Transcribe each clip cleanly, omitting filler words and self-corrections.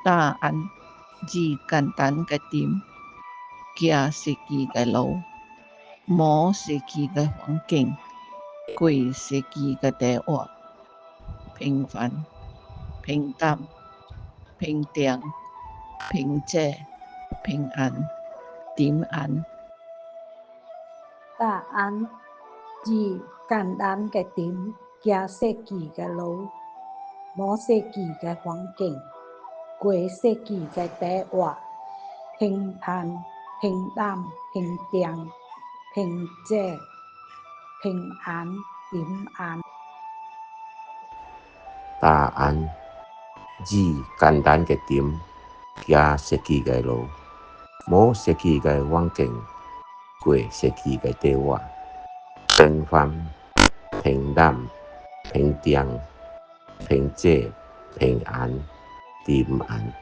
答案 G 简单个点，行设计个路，无设计个环境，过设计个生活，平凡、平淡、平静、平静、平安、点安。答案 G 简单个点，行设计个路，无设计个环境，过设计个生活，平凡、平淡、平静、平静、平安、点安。答案 G 简单个点，行设计个路，无设计个环境，过设计个生活，平凡、平淡、平静、平静、平安、点安。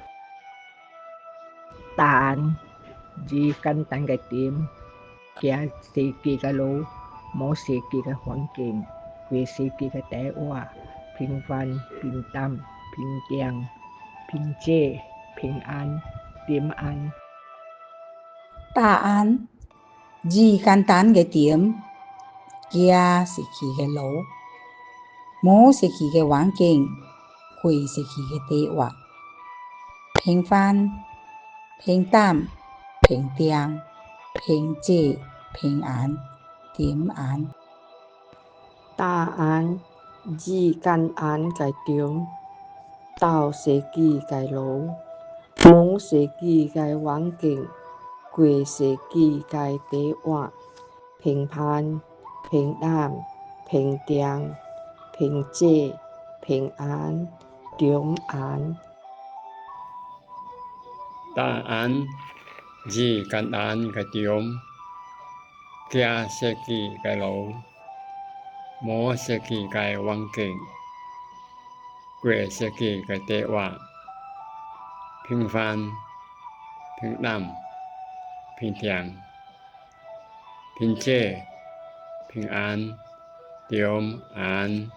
答案 G 简单个点，行设计个路，无设计个环境，过设计个生活，平凡、平淡、平静、平静、平安、点安。答案 G 简单个点，行设计个路，无设计个环境，过设计个生活，平凡、平淡、平静、平静、平安、点安。答案 G 简单个点，到设计个路，无设计个环境，过设计个生活，平凡、平淡、平静、平静、平安、点安。答案 G 简单个点，行设计个路，无设计个环境，过设计个生活，平凡、平淡、平静、平静、平安、点安。